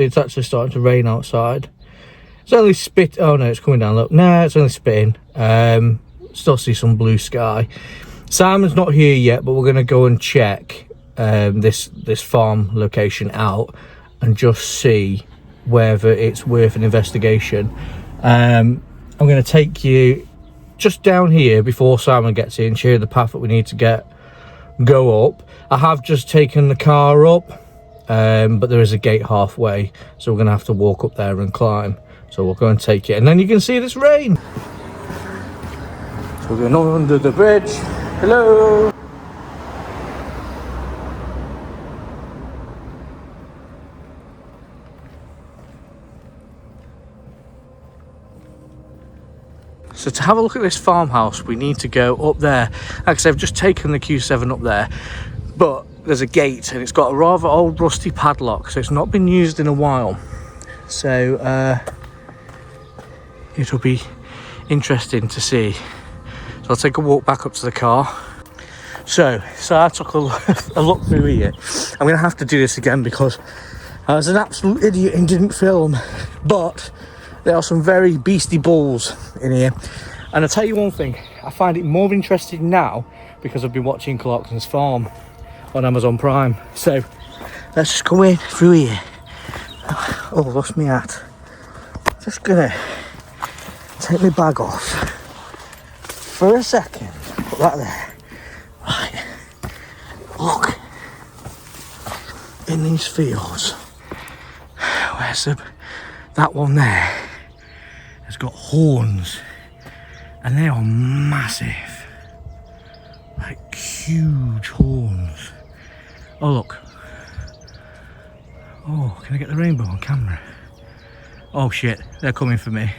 It's actually starting to rain outside. It's only spit. Oh no, it's coming down. Look, no, it's only spitting. Still see some blue sky. Simon's not here yet, but we're going to go and check this farm location out and just see whether it's worth an investigation. I'm going to take you just down here before Simon gets in, show you the path that we need to go up. I have just taken the car up, but there is a gate halfway, so we're going to have to walk up there and climb. So we'll go and take it, and then you can see this rain. So we're going under the bridge. Hello. So to have a look at this farmhouse, we need to go up there. Like I said, I've just taken the Q7 up there, but there's a gate and it's got a rather old rusty padlock, so it's not been used in a while. So it'll be interesting to see. So I'll take a walk back up to the car. So I took a look through here. I'm going to have to do this again because I was an absolute idiot and didn't film, but there are some very beastly bulls in here. And I'll tell you one thing, I find it more interesting now because I've been watching Clarkson's Farm on Amazon Prime. So let's just go in through here. Oh, lost my hat. Just gonna take my bag off for a second. Put that there. Right. Look. In these fields. Where's that one there? Has got horns. And they are massive. Like huge horns. Oh look. Oh, can I get the rainbow on camera? Oh shit, they're coming for me.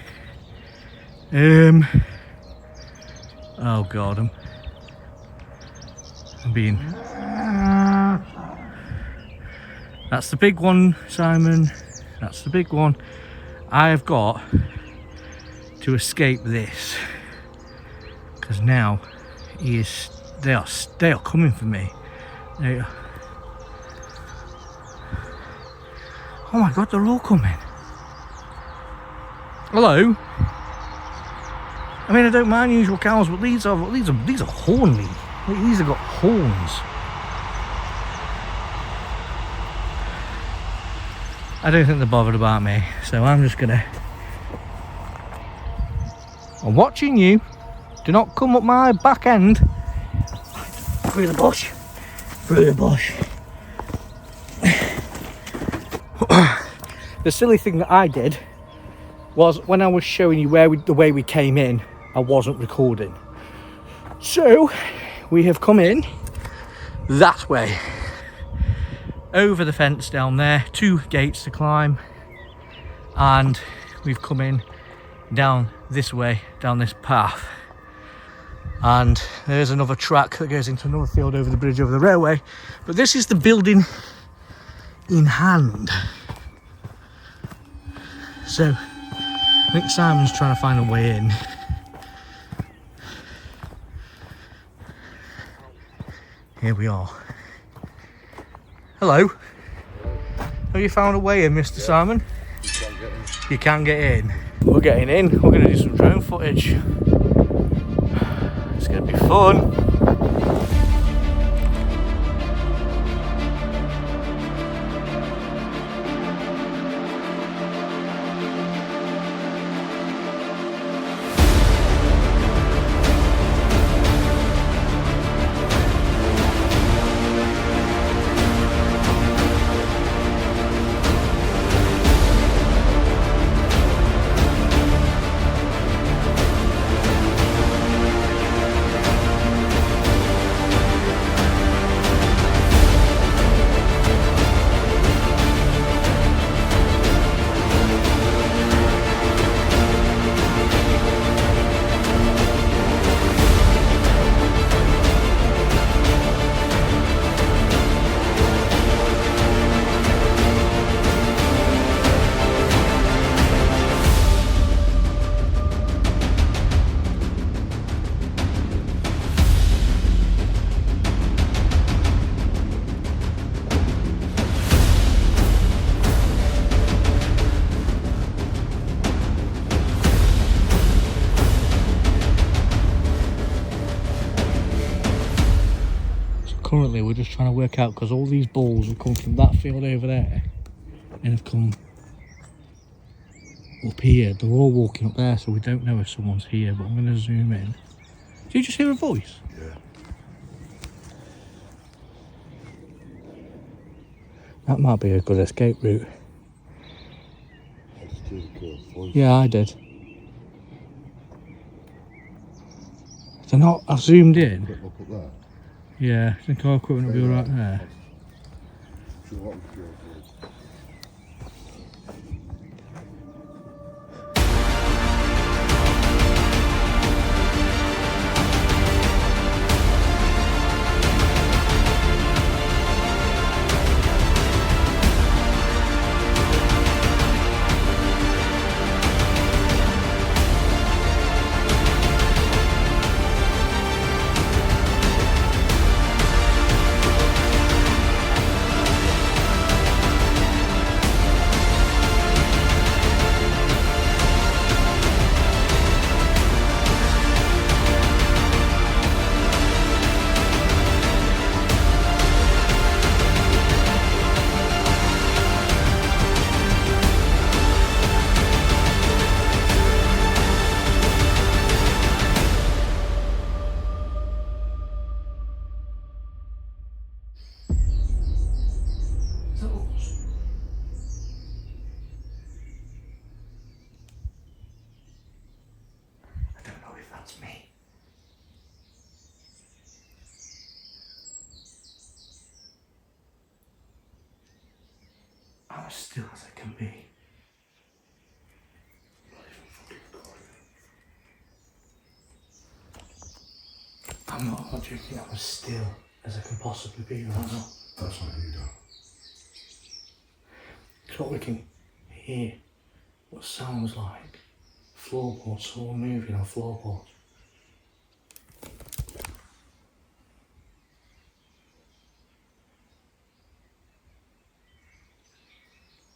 Oh god, I'm being... That's the big one, Simon. That's the big one. I have got to escape this because now they are coming for me. Oh my god, they're all coming. Hello. I mean, I don't mind usual cows, but these are horny. These have got horns. I don't think they're bothered about me, so I'm just gonna... I'm watching you. Do not come up my back end. Through the bush. Through the bush. The silly thing that I did was when I was showing you the way we came in, I wasn't recording. So we have come in that way. Over the fence down there, 2 gates to climb, and we've come in down this way, down this path, and there's another track that goes into another field over the bridge over the railway, but this is the building in hand. So I think Simon's trying to find a way in. Here we are. Hello. Have you found a way in, Mr. Simon? You can't get in. We're getting in. We're going to do some drone footage. It's going to be fun. currently we're just trying to work out, because all these balls have come from that field over there and have come up here. They're all walking up there, so we don't know if someone's here, but I'm going to zoom in. Did you just hear a voice? Yeah. That might be a good escape route. Yeah, I did. They're not, I've zoomed in. Look up there. Yeah, I think our equipment will be alright there. I don't know if that's me. I'm as still as I can be. I'm not joking, I'm as still as I can possibly be right now. That's what you do. It's what we can hear, what sounds like floorboards, someone moving on floorboards.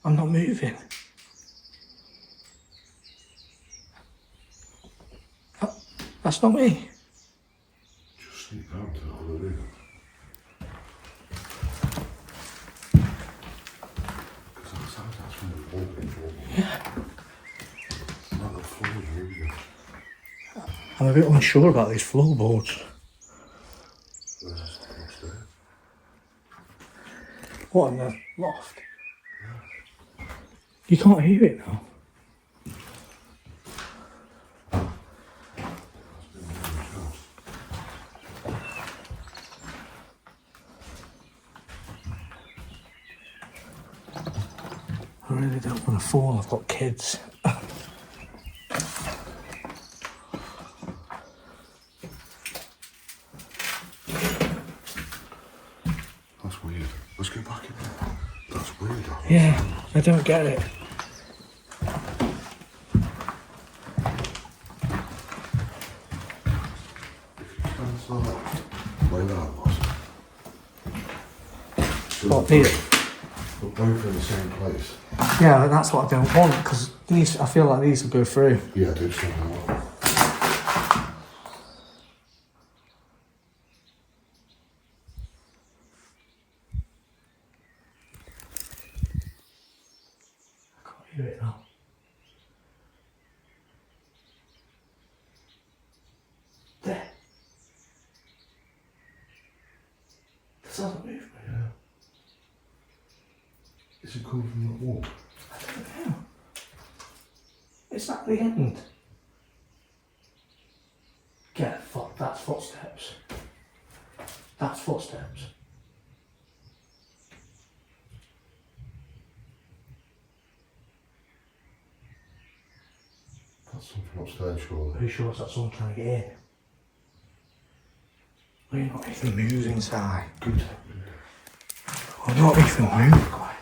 I'm not moving. That's not me. Just sneak out to the other room. Because that sounds like someone walking for. Yeah. Like the floor's moving. I'm a bit unsure about these floorboards. Upstairs. What, in the loft? Yeah. You can't hear it now. I really don't want to fall, I've got kids. That's weird. Let's go back in there. That's weird. Yeah, I don't get it. That's not where that was. What, here? We're both in the same place. Yeah, that's what I don't want, because these, I feel like these will go through. Yeah, I did something like that. I can't hear it now. There. This doesn't move me. Yeah. Is it coming from that wall? I don't know. It's at the end. Get fuck, that's footsteps. That's footsteps. That's something upstairs, surely. Who sure that's someone trying to get in? We're not even moving inside. Good. We're not even moving quite.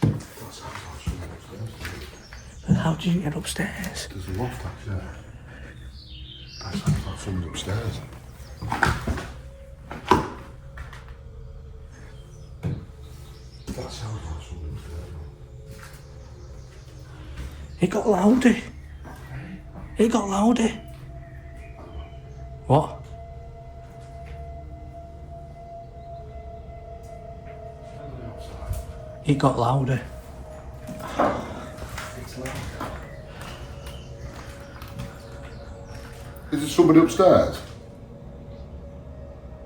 That sounds like someone upstairs. But how do you get upstairs? There's a loft back there. That sounds like someone's upstairs. That sounds like someone's upstairs. It got louder. It got louder. What? It got louder. Is there somebody upstairs?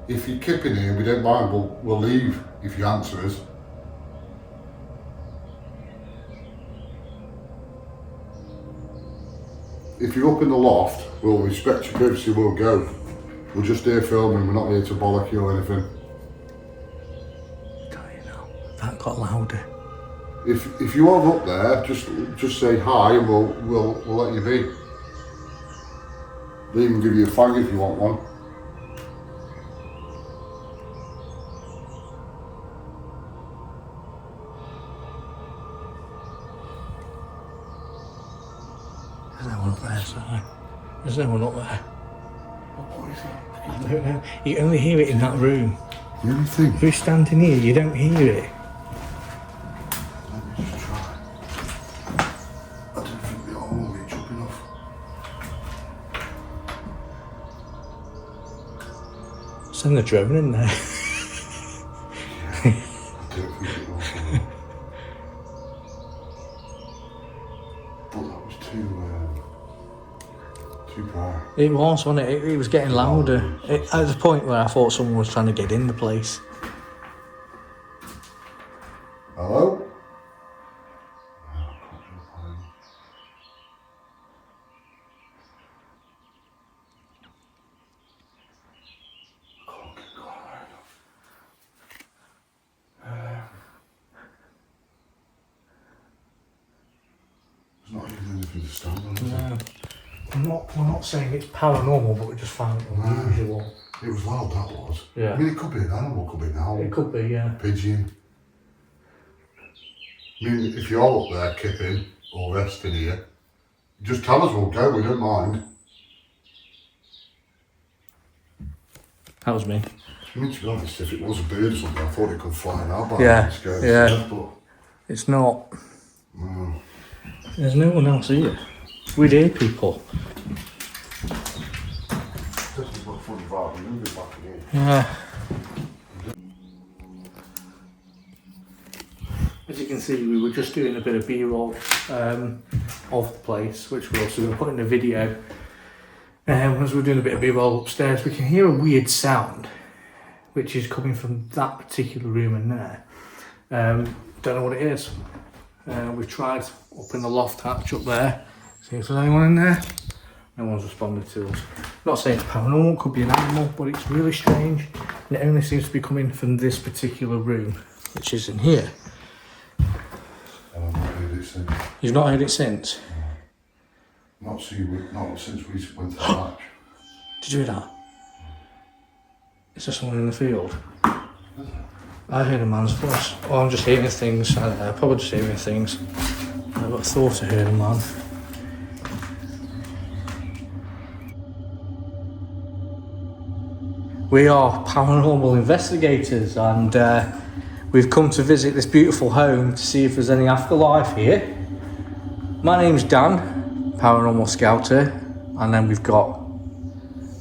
If you keep in here, we don't mind, we'll leave if you answer us. If you're up in the loft, we'll respect your privacy, we'll go. We're just here filming, we're not here to bollock you or anything. That got louder. If you are up there, just say hi and we'll let you be. We'll even give you a fag if you want one. There's no one up there, sorry. There's no one up there. What is it? I don't know. You only hear it in that room. The only thing. If you're standing here, you don't hear it. Let me just try. I don't think the hole will reach up enough. Send the drone in there. I don't think it will. But that was too bright. It was, wasn't it? It was getting louder. At the point where I thought someone was trying to get in the place. Hello? There's not even anything to stand on, is there? No. We're not saying it's paranormal, but we just found it unusual. It was loud, that was. Yeah. I mean, it could be an animal, could be an owl. It could be, yeah. Pigeon. I mean, if you're all up there kipping or resting here, just tell us, we'll go, we don't mind. That was me. I mean, to be honest, if it was a bird or something, I thought it could fly out by Yeah, Stuff, but It's not. no. There's no one else here. We'd hear people. This is what funny vibe, we move it back in here. Yeah. As you can see, we were just doing a bit of B-roll of the place, which we're also going to put in the video. As we're doing a bit of B-roll upstairs, we can hear a weird sound, which is coming from that particular room in there. Don't know what it is. We've tried up in the loft hatch up there, see if there's anyone in there. No one's responded to us. Not saying it's paranormal, could be an animal, but it's really strange. And it only seems to be coming from this particular room, which is in here. And I've not heard it since. You've not heard it since? Not since we went to the match. Did you hear that? Is there someone in the field? I heard a man's voice. Oh, I'm just hearing things. I don't know, probably just hearing things. I've got a thought I heard a man. We are paranormal investigators, and we've come to visit this beautiful home to see if there's any afterlife here. My name's Dan, paranormal scouter, and then we've got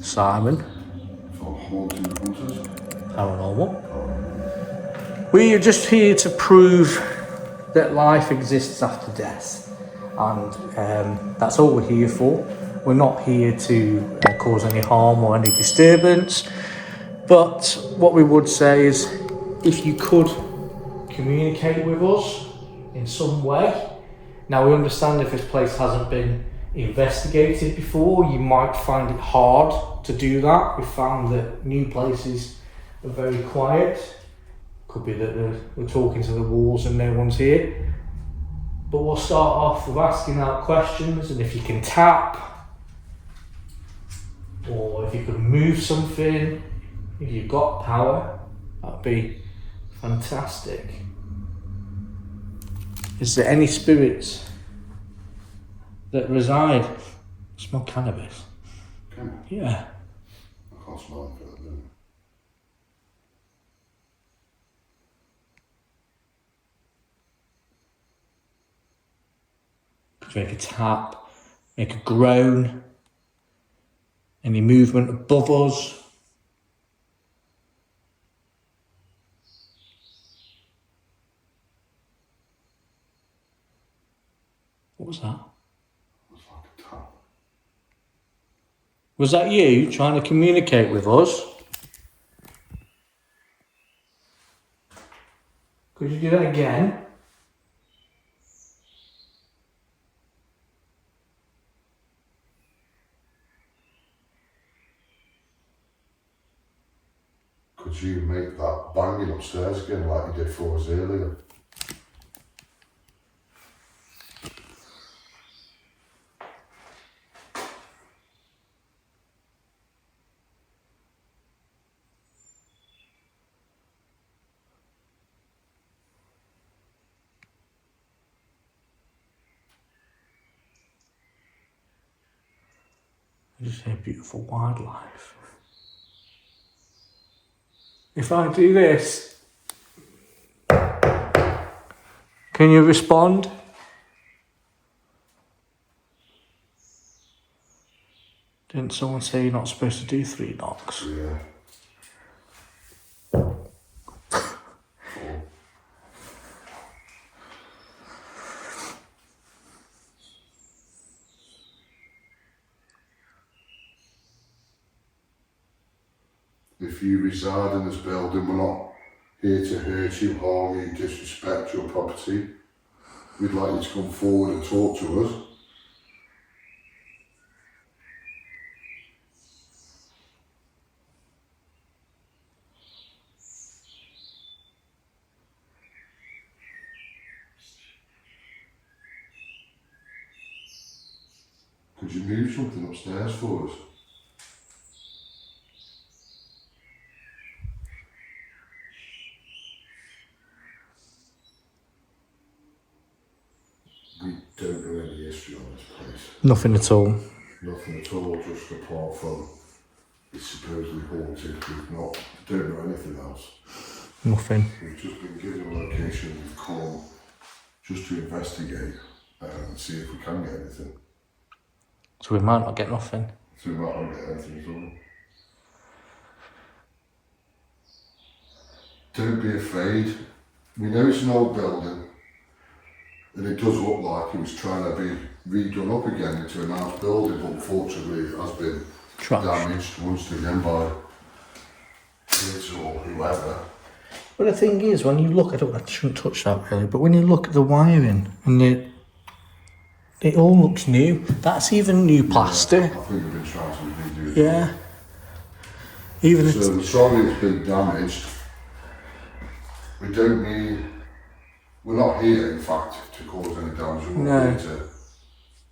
Simon, For haunting hunters. paranormal. We are just here to prove that life exists after death, and that's all we're here for. We're not here to cause any harm or any disturbance, but what we would say is, if you could communicate with us in some way. Now, we understand if this place hasn't been investigated before, you might find it hard to do that. We found that new places are very quiet. Could be that we're talking to the walls and no one's here. But we'll start off with asking out questions, and if you can tap, or if you could move something, if you've got power, that'd be fantastic. Is there any spirits that reside? Smell cannabis? Can Yeah. I can't smell it for that, do Could you make a tap, make a groan, any movement above us? What was that? It's like a tap. Was that you trying to communicate with us? Could you do that again? Could you make that banging upstairs again like you did for us earlier? I just say beautiful wildlife. If I do this, can you respond? Didn't someone say you're not supposed to do 3 knocks? Yeah. If you reside in this building, we're not here to hurt you, harm you, disrespect your property. We'd like you to come forward and talk to us. Could you move something upstairs for us? We don't know any history on this place. Nothing at all. Nothing at all, just apart from it's supposedly haunted. We don't know anything else. Nothing. We've just been given a location, we've come just to investigate and see if we can get anything. So we might not get nothing. So we might not get anything at all. Don't be afraid. We know it's an old building and it does look like it was trying to be redone up again into a nice building, but unfortunately it has been damaged once again by kids or whoever. But the thing is, when you look at it, I shouldn't touch that really, but when you look at the wiring and it all looks new. That's even new plaster. I think we've been trying to redo it. Yeah. Even if So sorry it's been damaged. We don't need, we're not here in fact to cause any damage. We're not here to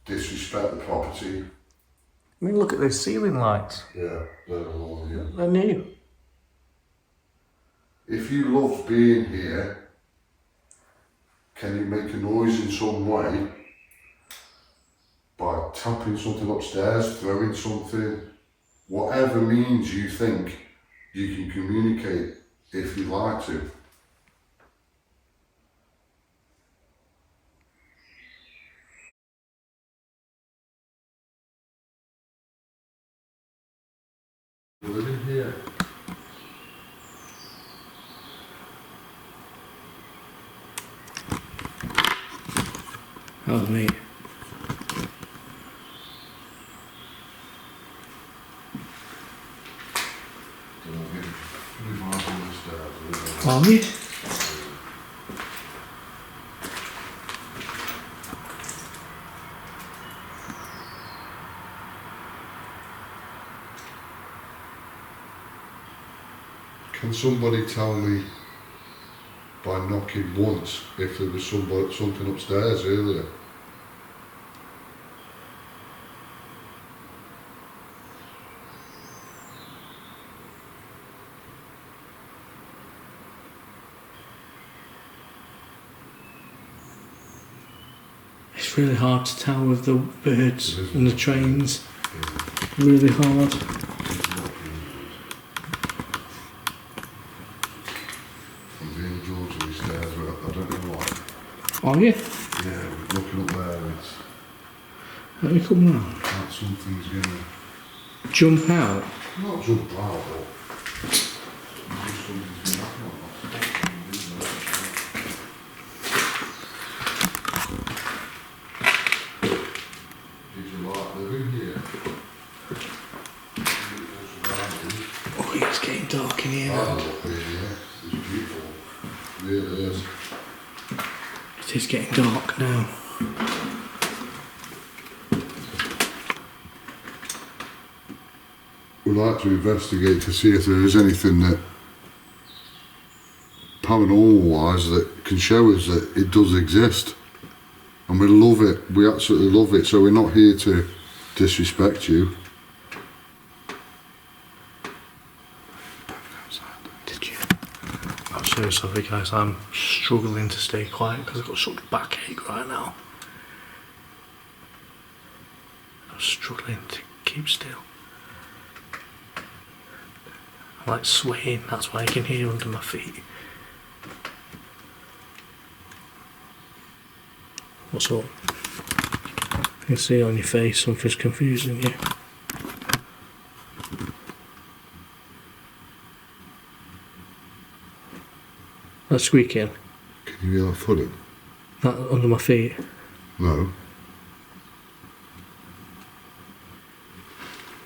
disrespect the property. I mean, look at those ceiling lights. Yeah, they're all here. They're new. If you love being here, can you make a noise in some way? By tapping something upstairs, throwing something, whatever means you think you can communicate if you like to. We're living here. Oh, mate. Are we? Can somebody tell me by knocking once if there was something upstairs earlier? It's really hard to tell with the birds and the trains. Really hard. I'm being George on these stairs, but I don't know why. Are you? Yeah, we're looking up there, it's Let me come round. like something's gonna Jump out. not jump out, but something's gonna happen on that. It is getting dark now. We'd like to investigate to see if there is anything that paranormal wise that can show us that it does exist. And we love it, we absolutely love it, so we're not here to disrespect you. Did you? I'm so sorry guys, I'm struggling to stay quiet because I've got such backache right now. I'm struggling to keep still. I'm like swaying, that's why I can hear under my feet. What's up? I can see on your face something's confusing you. That's squeaking. Can you hear that footing? That under my feet. No.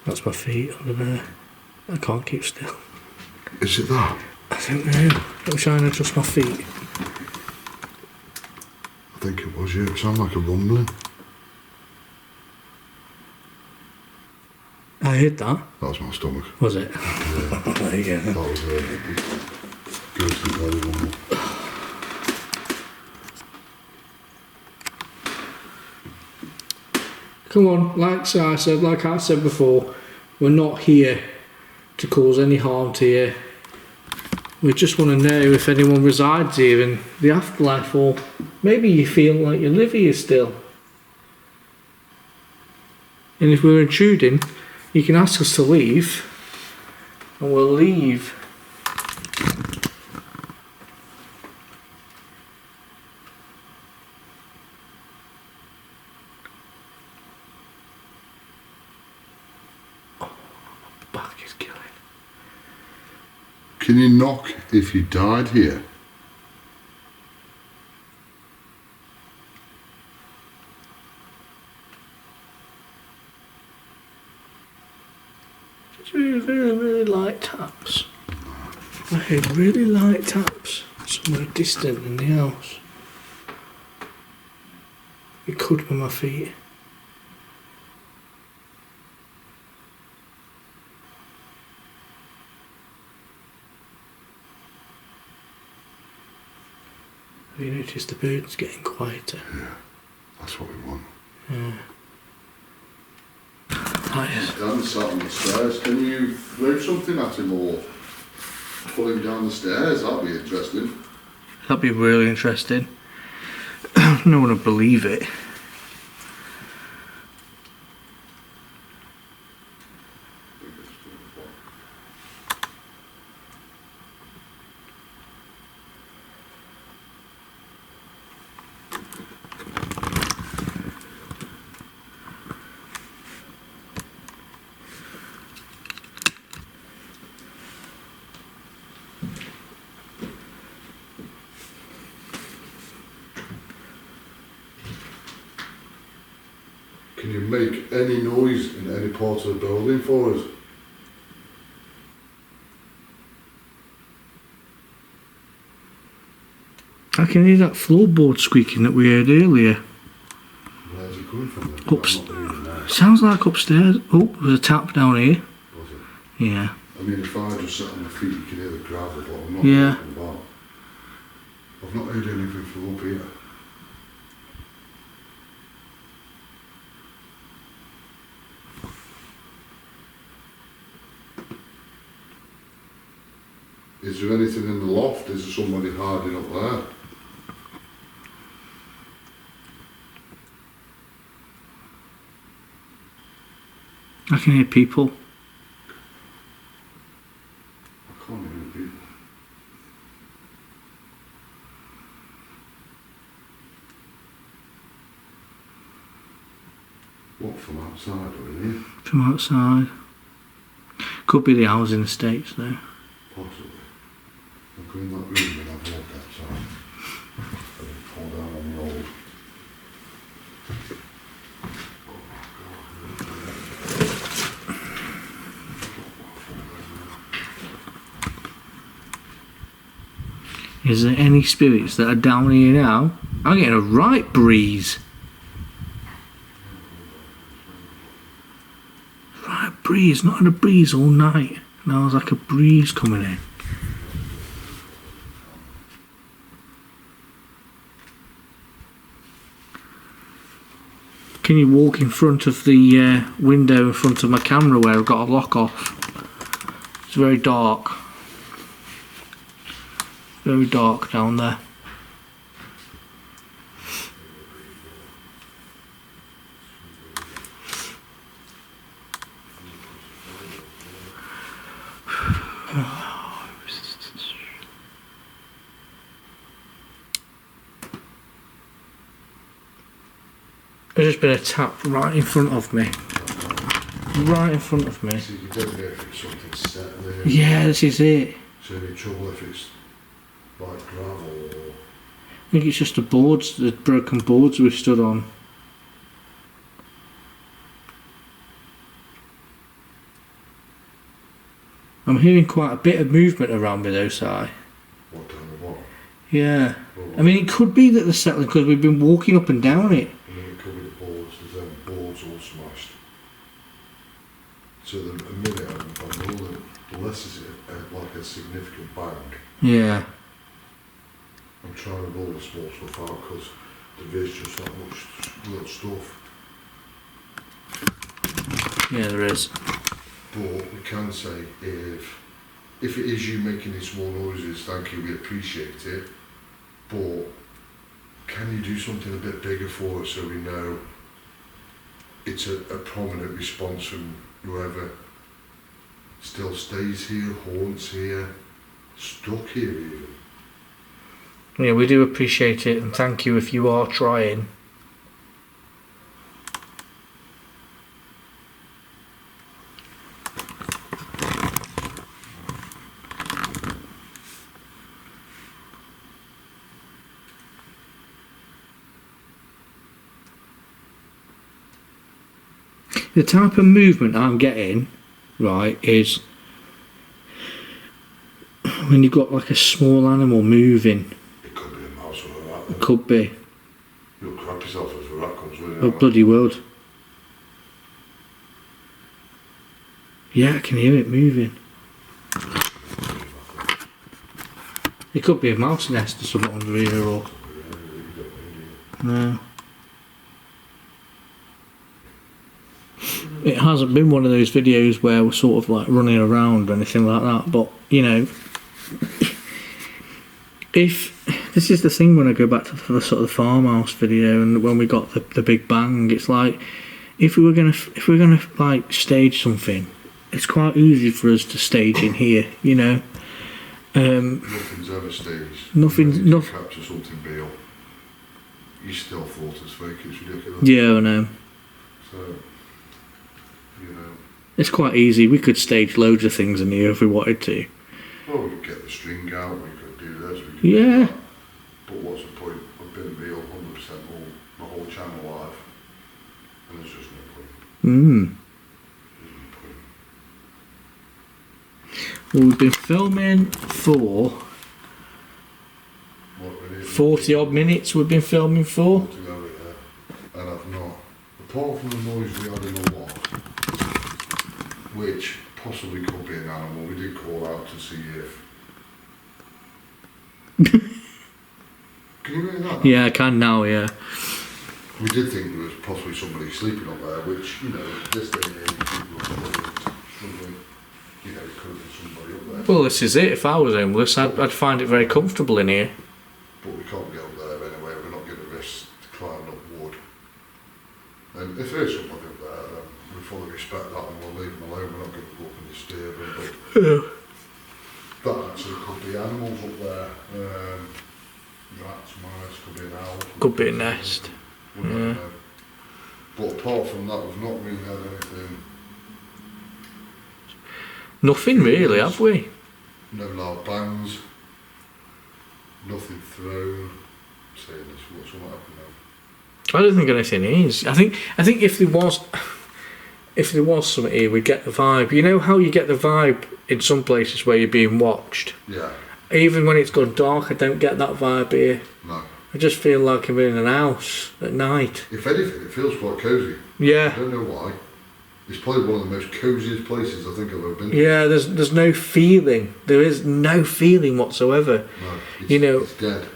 That's my feet under there. I can't keep still. Is it that? I don't know. I'm trying to adjust my feet. I think it was you. It sounded like a rumbling. I heard that. That was my stomach. Was it? Yeah. There you go. That was ghostly belly rumble. Come on, like I said before, we're not here to cause any harm to you. We just want to know if anyone resides here in the afterlife, or maybe you feel like you live here still. And if we're intruding, you can ask us to leave, and we'll leave. Back is killing. Can you knock if you died here? It's really light taps. I heard really light taps somewhere distant in the house. It could be my feet. Have you noticed the birds getting quieter? Yeah, that's what we want. Yeah. That is. Dan sat on the stairs. Can you throw something at him or pull him down the stairs? That'd be interesting. That'd be really interesting. No one would believe it. Can you make any noise in any part of the building for us? I can hear that floorboard squeaking that we heard earlier. Where's it coming from? Sounds like upstairs. Oh, there's a tap down here. Was it? Yeah. I mean, if I just sat on my feet, you can hear the gravel, but I'm not Yeah. talking about. I've not heard anything from up here. Is there anything in the loft? Is there somebody hiding up there? I can hear people. I can't hear people. What, from outside or in here? From outside. Could be the housing estates though. Possibly. I'll go in that room and have a walk outside. And then pull down on the old. Is there any spirits that are down here now? I'm getting a right breeze. Right breeze, not had a breeze all night. Now there's like a breeze coming in. Can you walk in front of the window in front of my camera where I've got a lock off? It's very dark. Very dark down there. There's just been a tap right in front of me. Right in front of me. So you don't know if it's something set there. Yeah, this is it. So any trouble if it's like gravel or... I think it's just the boards, the broken boards we stood on. I'm hearing quite a bit of movement around me though, Si. What down the bottom? Yeah. Well, I mean, it could be that they're settling because we've been walking up and down it. I mean, it could be the boards, there's them boards all smashed. So the minute I know that the less is it like a significant bang. Yeah. I'm trying to roll the small stuff out because there's just that much little stuff. Yeah, there is. But we can say if it is you making these small noises, thank you, we appreciate it. But can you do something a bit bigger for us so we know it's a prominent response from whoever still stays here, haunts here, stuck here even? Yeah, we do appreciate it and thank you if you are trying. The type of movement I'm getting, right, is when you've got like a small animal moving. It could be a mouse or a rat. It could be. You'll crap yourself as a rat comes with Oh, it. bloody would. Yeah, I can hear it moving. It could be a mouse nest or something under here or... No. It hasn't been one of those videos where we're sort of like running around or anything like that, but you know, if this is the thing when I go back to the sort of the farmhouse video and when we got the big bang, it's like if we're gonna like stage something, it's quite easy for us to stage in here, you know. Nothing's ever staged. Nothing's You not. capture something real. You still thought it's fake. It's ridiculous. Yeah, I know. So, you know. It's quite easy. We could stage loads of things in here if we wanted to. Well, we could get the string out. We could do this. We could Yeah. do that. But what's the point of being real 100% all the whole channel live? And there's just no point. Mm. There's no point. Well, we've been filming for What we need 40 odd minutes. We've been filming for. to go with there. And I've not. Apart from the noise we had in the loft, which possibly could be an animal, we did call out to see if. Can you hear that? Yeah, I can now. Yeah. We did think there was possibly somebody sleeping up there, which, you know, this day and age, people are struggling, you know, it could have been somebody up there. Well, this is it. If I was homeless, I'd find it very comfortable in here. But we can't get up there anyway, we're not going to risk climbing up wood. And if there's somebody up there, then we fully respect that and we'll leave them alone, we're not going to go up and disturb them. But that actually could be animals up there. Rats, mice, could be an owl. Could be a nest. We don't Yeah. know. But apart from that, we've not really had anything. Nothing really, have we? No loud bangs. Nothing thrown. Saying this, what's what happened now? I don't think anything is. I think if there was something here, we'd get the vibe. You know how you get the vibe in some places where you're being watched? Yeah, Even when it's gone dark, I don't get that vibe here. no. I just feel like I'm in an house at night. If anything, it feels quite cosy. Yeah. I don't know why. It's probably one of the most cosiest places I think I've ever been to. Yeah, there's no feeling. There is no feeling whatsoever. No, it's dead.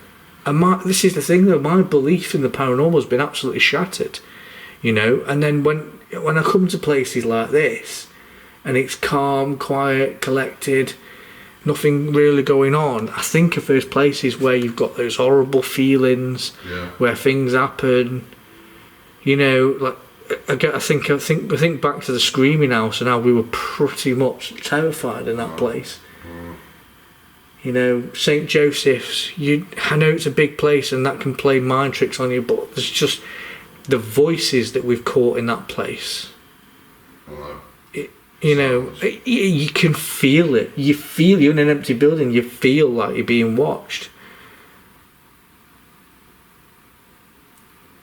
And this is the thing though, my belief in the paranormal has been absolutely shattered. And then when I come to places like this, and it's calm, quiet, collected, nothing really going on, I think of those places where you've got those horrible feelings, where things happen. Like I think back to the screaming house and how we were pretty much terrified in that place. St. Joseph's. I know it's a big place and that can play mind tricks on you, but there's just the voices that we've caught in that place. You can feel it. You feel you're in an empty building. You feel like you're being watched.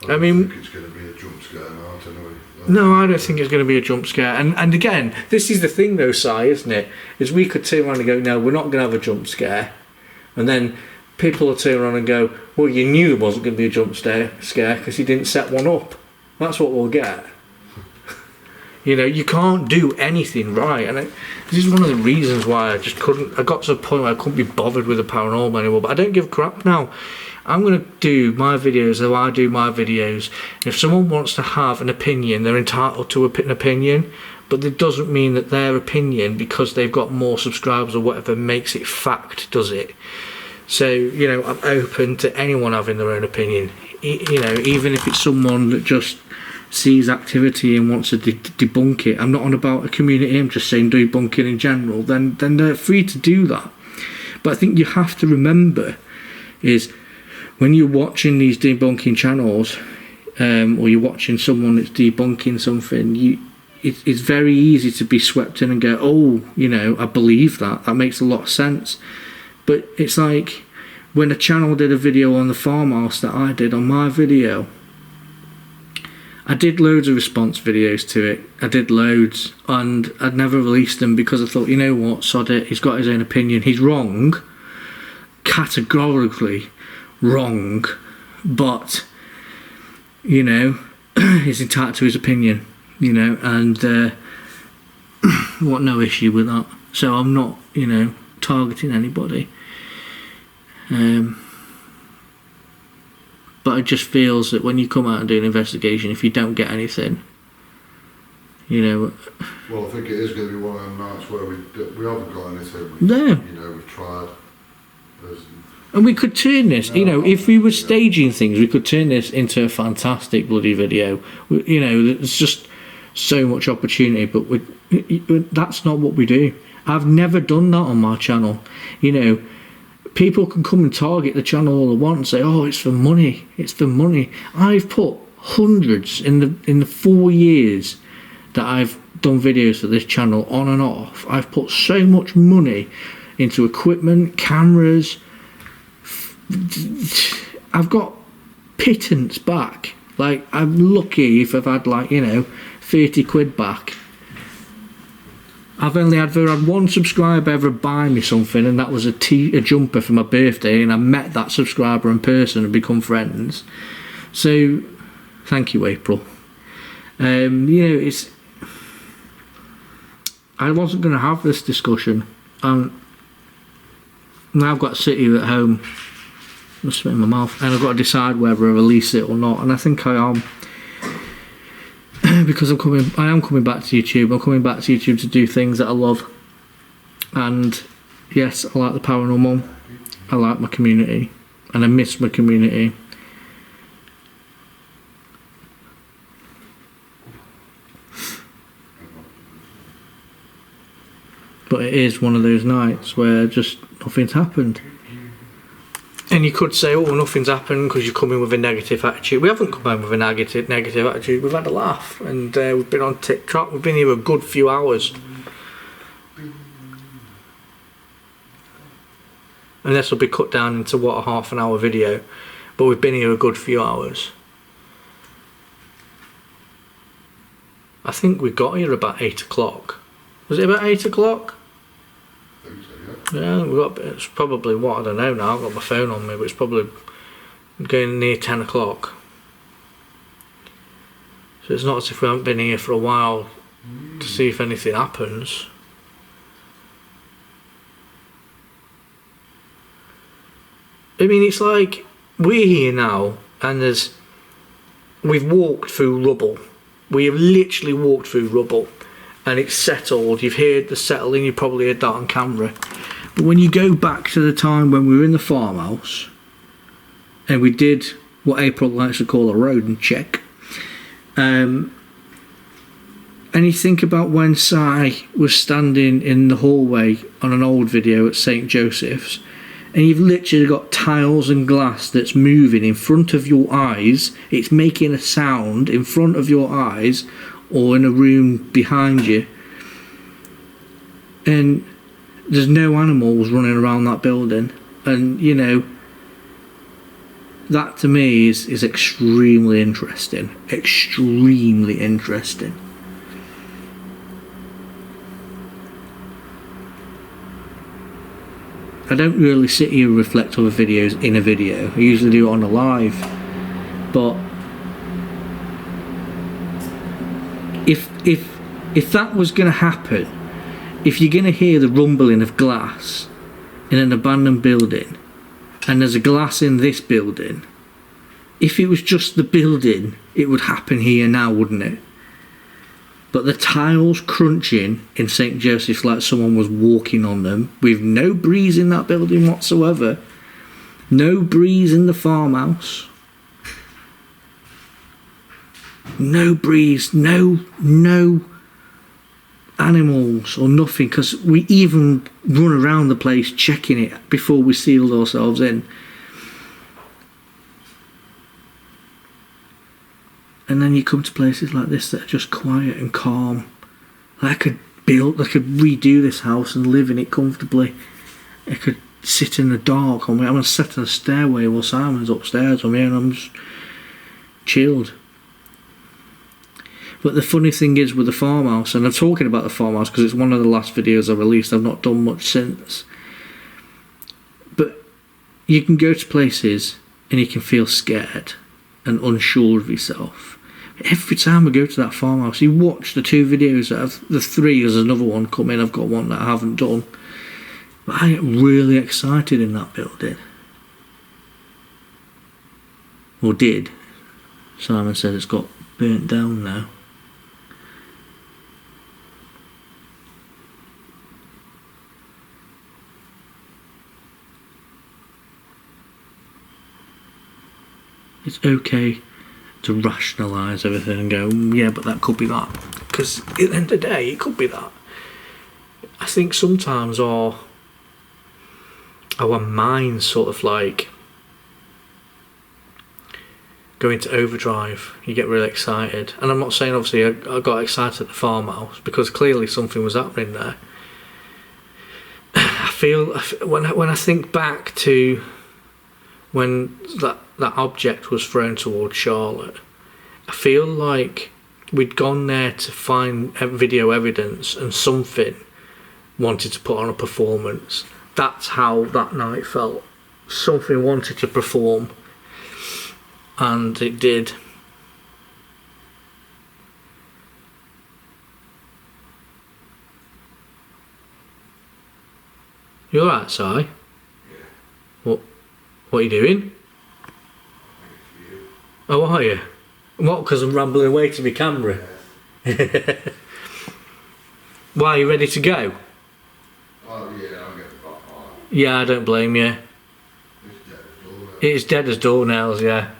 I think it's going to be a jump scare now, anyway. No, I don't think it's going to be a jump scare. And again, this is the thing though, Si, isn't it? Is we could turn around and go, no, we're not going to have a jump scare. And then people will turn around and go, well, you knew there wasn't going to be a jump scare because you didn't set one up. That's what we'll get. You can't do anything right. And this is one of the reasons why I got to the point where I couldn't be bothered with the paranormal anymore. But I don't give a crap now. I'm going to do my videos how I do my videos. If someone wants to have an opinion, they're entitled to an opinion. But it doesn't mean that their opinion, because they've got more subscribers or whatever, makes it fact, does it? So, I'm open to anyone having their own opinion. Even if it's someone that just sees activity and wants to debunk it. I'm not on about a community, I'm just saying debunking in general. Then they're free to do that. But I think you have to remember is when you're watching these debunking channels, or you're watching someone that's debunking something, it's very easy to be swept in and go, oh, I believe that makes a lot of sense. But it's like when a channel did a video on the farmhouse that I did on my video, I did loads of response videos to it. I did loads, and I'd never released them because I thought, you know what, sod it, he's got his own opinion. He's wrong, categorically wrong, but, he's entitled to his opinion, and I want no issue with that. So I'm not, targeting anybody. But it just feels that when you come out and do an investigation, if you don't get anything, Well, I think it is going to be one of them nights where we haven't got anything. We've tried. And we could turn this, if we were staging things, we could turn this into a fantastic bloody video. There's just so much opportunity, but that's not what we do. I've never done that on my channel. People can come and target the channel all they want and say, oh, it's for money, it's for money. I've put hundreds in the 4 years that I've done videos for this channel on and off. I've put so much money into equipment, cameras. I've got pittance back. Like, I'm lucky if I've had 30 quid back. I've only ever had one subscriber ever buy me something, and that was a jumper for my birthday, and I met that subscriber in person and become friends. So, thank you, April. I wasn't going to have this discussion, and now I've got to sit here at home, I'm spitting in my mouth, and I've got to decide whether I release it or not, and I think I am. Because I am coming back to YouTube. I'm coming back to YouTube to do things that I love. And yes, I like the paranormal. I like my community. And I miss my community. But it is one of those nights where just nothing's happened. And you could say, oh, nothing's happened because you come in with a negative attitude. We haven't come in with a negative attitude. We've had a laugh, and we've been on TikTok. We've been here a good few hours. And this will be cut down into, a half an hour video. But we've been here a good few hours. I think we got here about 8 o'clock. Was it about 8 o'clock? Yeah, it's probably I don't know now. I've got my phone on me, but it's probably going near 10 o'clock. So it's not as if we haven't been here for a while to see if anything happens. I mean, it's like we're here now and we've walked through rubble. We have literally walked through rubble and it's settled. You've heard the settling, you probably heard that on camera. But when you go back to the time when we were in the farmhouse and we did what April likes to call a rodent check, and you think about when Si was standing in the hallway on an old video at St. Joseph's, and you've literally got tiles and glass that's moving in front of your eyes. It's making a sound in front of your eyes or in a room behind you. And there's no animals running around that building. And, you know, that to me is extremely interesting. Extremely interesting. I don't really sit here and reflect on the videos in a video. I usually do it on a live. But if that was going to happen, if you're going to hear the rumbling of glass in an abandoned building, and there's a glass in this building, if it was just the building, it would happen here now, wouldn't it? But the tiles crunching in St. Joseph's like someone was walking on them, with no breeze in that building whatsoever, no breeze in the farmhouse, no breeze, no animals or nothing, because we even run around the place checking it before we sealed ourselves in. And then you come to places like this that are just quiet and calm. I could redo this house and live in it comfortably. I could sit in the dark. I'm gonna sit on a stairway while Simon's upstairs. I'm here and I'm just chilled. But the funny thing is with the farmhouse, and I'm talking about the farmhouse because it's one of the last videos I released. I've not done much since. But you can go to places and you can feel scared and unsure of yourself. Every time I go to that farmhouse, you watch the 2 videos out of the 3, there's another one coming. I've got one that I haven't done. But I get really excited in that building. Or did. Simon said it's got burnt down now. It's okay to rationalise everything and go, yeah, but that could be that. Because at the end of the day, it could be that. I think sometimes our minds sort of like go into overdrive. You get really excited. And I'm not saying obviously I got excited at the farmhouse because clearly something was happening there. I feel, when I think back to when that object was thrown towards Charlotte, I feel like we'd gone there to find video evidence and something wanted to put on a performance. That's how that night felt. Something wanted to perform and it did. You alright, Si? Yeah. What are you doing? Oh, are you? What, because I'm rambling away to my camera? Yeah. Why, are you ready to go? Oh yeah, I'll get the back on. Yeah, I don't blame you. It's dead as doornails. It's dead as doornails, yeah.